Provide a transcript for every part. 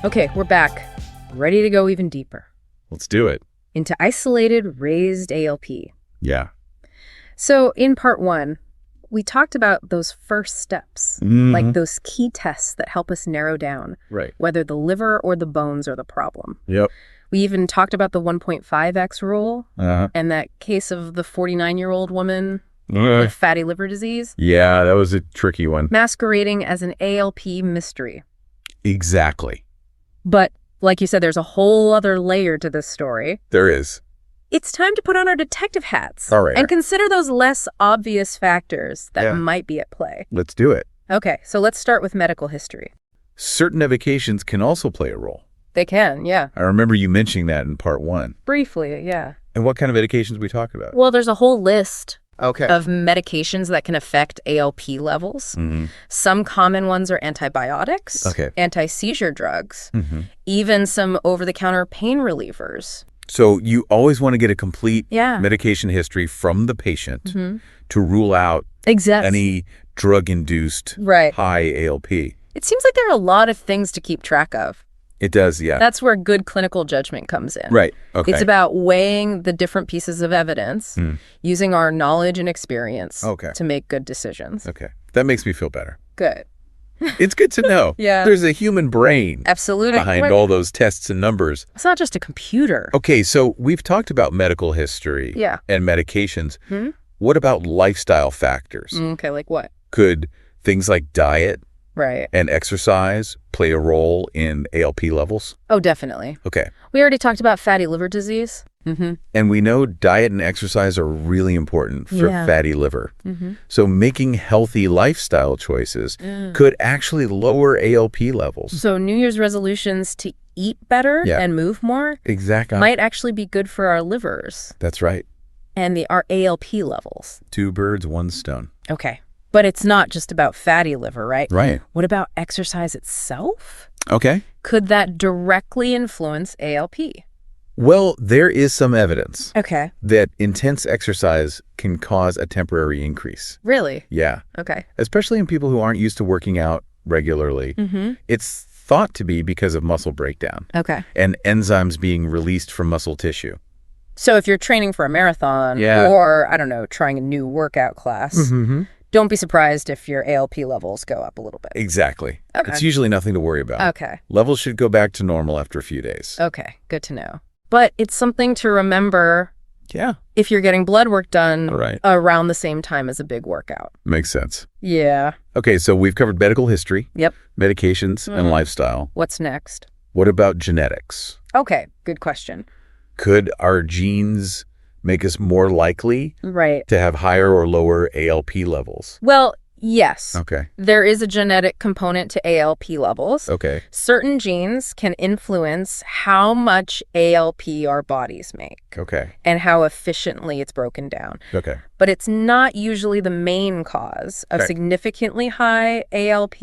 Okay, we're back. Ready to go even deeper. Let's do it. Into isolated raised ALP. Yeah. So in part 1, we talked about those first steps, like those key tests that help us narrow down whether the liver or the bones are the problem. Yep. We even talked about the 1.5x rule and that case of the 49-year-old woman with fatty liver disease. Yeah, that was a tricky one. Masquerading as an ALP mystery. Exactly. But like you said, there's a whole other layer to this story. There is. It's time to put on our detective hats All right. and consider those less obvious factors that might be at play. Let's do it. Okay, so let's start with medical history. Certain medications can also play a role. They can, yeah. I remember you mentioning that in part 1. Briefly, yeah. And what kind of medications are we talking about? Well, there's a whole list Okay. of medications that can affect ALP levels. Some common ones are antibiotics, anti-seizure drugs, even some over-the-counter pain relievers. So you always want to get a complete medication history from the patient to rule out any drug-induced high ALP. It seems like there are a lot of things to keep track of. It does, yeah. That's where good clinical judgment comes in. Right, okay. It's about weighing the different pieces of evidence, using our knowledge and experience to make good decisions. Okay, that makes me feel better. Good. It's good to know. There's a human brain behind all those tests and numbers. It's not just a computer. Okay, so we've talked about medical history and medications. What about lifestyle factors? Okay, like what? Could things like diet and exercise play a role in ALP levels? Oh, definitely. Okay. We already talked about fatty liver disease. And we know diet and exercise are really important for fatty liver. So making healthy lifestyle choices could actually lower ALP levels. So New Year's resolutions to eat better and move more might actually be good for our livers. That's right. And our ALP levels. 2 birds, 1 stone. Okay. But it's not just about fatty liver, right? Right. What about exercise itself? Okay. Could that directly influence ALP? Well, there is some evidence that intense exercise can cause a temporary increase. Really? Yeah. Okay. Especially in people who aren't used to working out regularly. It's thought to be because of muscle breakdown. And enzymes being released from muscle tissue. So if you're training for a marathon or, I don't know, trying a new workout class, don't be surprised if your ALP levels go up a little bit. Exactly. It's usually nothing to worry about. Levels should go back to normal after a few days. Okay, good to know. But it's something to remember if you're getting blood work done around the same time as a big workout. Makes sense. Yeah. Okay, so we've covered medical history, medications, and lifestyle. What's next? What about genetics? Okay, good question. Could our genes make us more likely to have higher or lower ALP levels? Well, yes. Okay. There is a genetic component to ALP levels. Okay. Certain genes can influence how much ALP our bodies make. Okay. And how efficiently it's broken down. Okay. But it's not usually the main cause of significantly high ALP.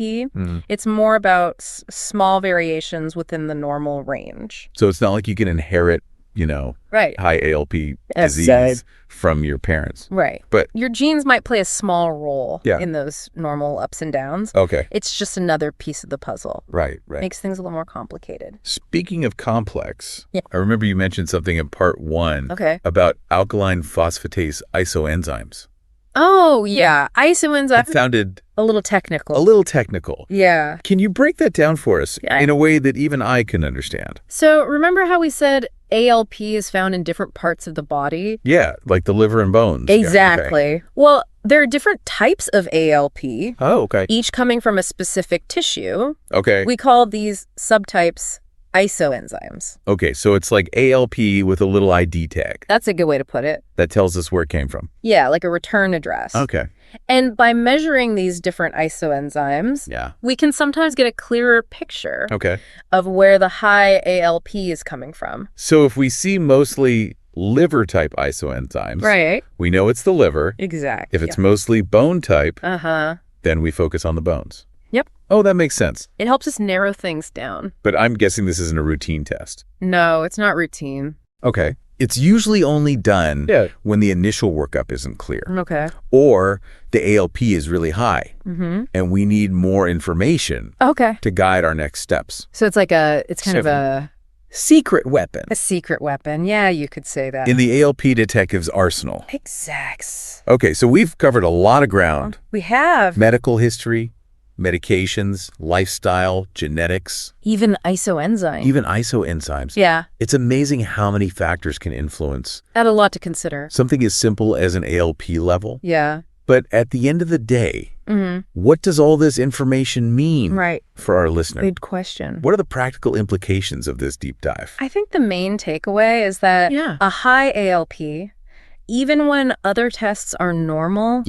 It's more about small variations within the normal range. So it's not like you can inherit high ALP disease from your parents. Right. But your genes might play a small role in those normal ups and downs. Okay. It's just another piece of the puzzle. Right. Makes things a little more complicated. Speaking of complex, I remember you mentioned something in part 1 about alkaline phosphatase isoenzymes. Oh, yeah. Isoenzymes. That sounded a little technical. A little technical. Yeah. Can you break that down for us in a way that even I can understand? So remember how we said ALP is found in different parts of the body? Yeah, like the liver and bones. Exactly. Yeah, okay. Well, there are different types of ALP. Oh, okay. Each coming from a specific tissue. Okay. We call these subtypes isoenzymes. Okay, so it's like ALP with a little ID tag. That's a good way to put it. That tells us where it came from. Yeah, like a return address. Okay. And by measuring these different isoenzymes, we can sometimes get a clearer picture of where the high ALP is coming from. So if we see mostly liver-type isoenzymes, we know it's the liver. Exactly. If it's mostly bone-type, then we focus on the bones. Yep. Oh, that makes sense. It helps us narrow things down. But I'm guessing this isn't a routine test. No, it's not routine. Okay. It's usually only done when the initial workup isn't clear. Okay. Or the ALP is really high, and we need more information to guide our next steps. So it's like it's kind of a secret weapon. A secret weapon. Yeah, you could say that. In the ALP detective's arsenal. Exact. Okay, so we've covered a lot of ground. We have. Medical history, medications, lifestyle, genetics. Even isoenzymes. Yeah. It's amazing how many factors can influence. Add a lot to consider. Something as simple as an ALP level. Yeah. But at the end of the day, what does all this information mean for our listener? Good question. What are the practical implications of this deep dive? I think the main takeaway is that a high ALP, even when other tests are normal,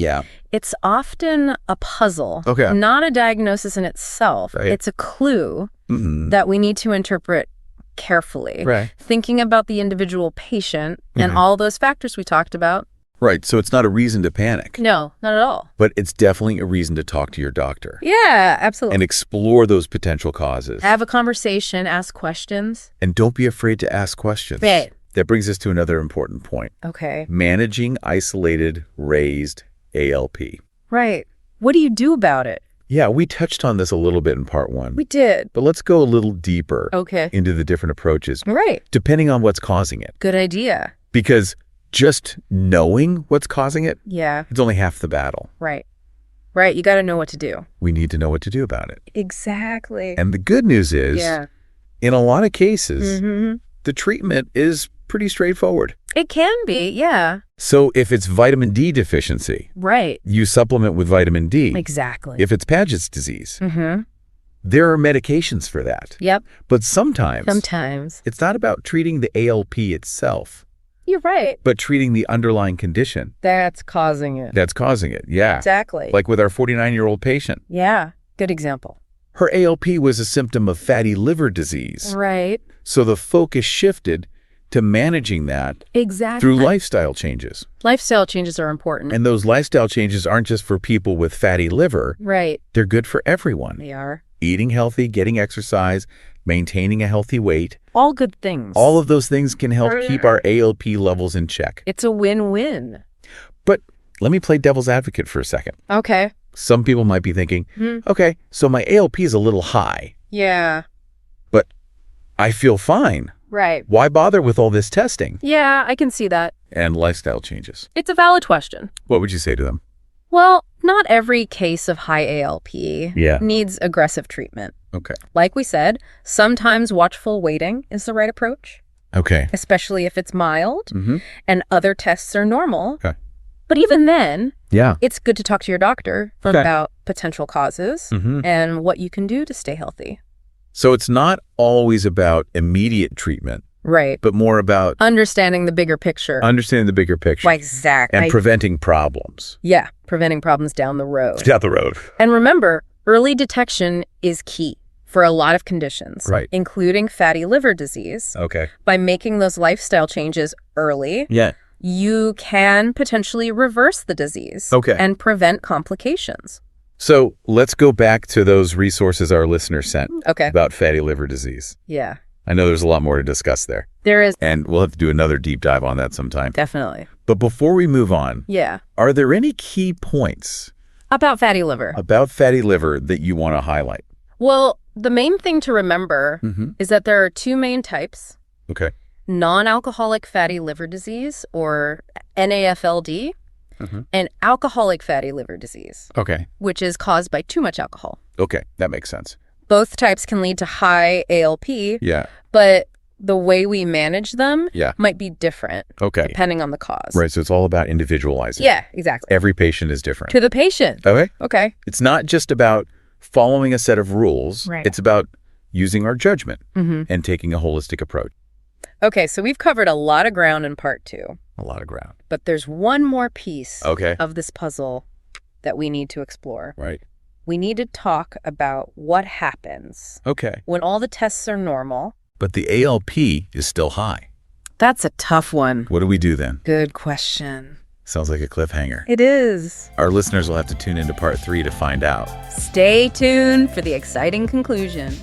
it's often a puzzle, not a diagnosis in itself. It's a clue that we need to interpret carefully, thinking about the individual patient and all those factors we talked about. Right, so it's not a reason to panic. No, not at all. But it's definitely a reason to talk to your doctor. Yeah, absolutely. And explore those potential causes. Have a conversation, ask questions. And don't be afraid to ask questions. Right. That brings us to another important point. Okay. Managing isolated, raised ALP. Right. What do you do about it? Yeah, we touched on this a little bit in part 1. We did. But let's go a little deeper into the different approaches. Right. Depending on what's causing it. Good idea. Because just knowing what's causing it, it's only half the battle. Right. Right. You got to know what to do. We need to know what to do about it. Exactly. And the good news is, in a lot of cases, the treatment is pretty straightforward. It can be, yeah. So if it's vitamin D deficiency, you supplement with vitamin D. Exactly. If it's Paget's disease, there are medications for that. Yep. But sometimes it's not about treating the ALP itself. You're right. But treating the underlying condition. That's causing it. Yeah. Exactly. Like with our 49-year-old patient. Yeah. Good example. Her ALP was a symptom of fatty liver disease. Right. So the focus shifted to managing that through lifestyle changes. Lifestyle changes are important. And those lifestyle changes aren't just for people with fatty liver. Right. They're good for everyone. They are. Eating healthy, getting exercise, maintaining a healthy weight. All good things. All of those things can help keep our ALP levels in check. It's a win-win. But let me play devil's advocate for a second. Okay. Some people might be thinking, okay, so my ALP is a little high. Yeah. But I feel fine. Right. Why bother with all this testing? Yeah, I can see that. And lifestyle changes. It's a valid question. What would you say to them? Well, not every case of high ALP needs aggressive treatment. Okay. Like we said, sometimes watchful waiting is the right approach. Okay. Especially if it's mild and other tests are normal. Okay. But even then, it's good to talk to your doctor about potential causes and what you can do to stay healthy. So it's not always about immediate treatment. Right. But more about understanding the bigger picture. Why, exactly. And preventing problems. Yeah. Preventing problems down the road. And remember, early detection is key for a lot of conditions, including fatty liver disease. Okay. By making those lifestyle changes early, you can potentially reverse the disease and prevent complications. So let's go back to those resources our listeners sent about fatty liver disease. Yeah. I know there's a lot more to discuss there. There is. And we'll have to do another deep dive on that sometime. Definitely. But before we move on, are there any key points about fatty liver that you want to highlight? Well, the main thing to remember is that there are two main types. Okay. Non-alcoholic fatty liver disease, or NAFLD, and alcoholic fatty liver disease. Okay. Which is caused by too much alcohol. Okay, that makes sense. Both types can lead to high ALP. Yeah. But the way we manage them might be different. Okay. Depending on the cause. Right, so it's all about individualizing. Yeah, exactly. Every patient is different. To the patient. Okay. Okay. It's not just about following a set of rules. Right. It's about using our judgment and taking a holistic approach. Okay, so we've covered a lot of ground in part 2. A lot of ground. But there's one more piece of this puzzle that we need to explore. Right. We need to talk about what happens when all the tests are normal, but the ALP is still high. That's a tough one. What do we do then? Good question. Sounds like a cliffhanger. It is. Our listeners will have to tune into part 3 to find out. Stay tuned for the exciting conclusion.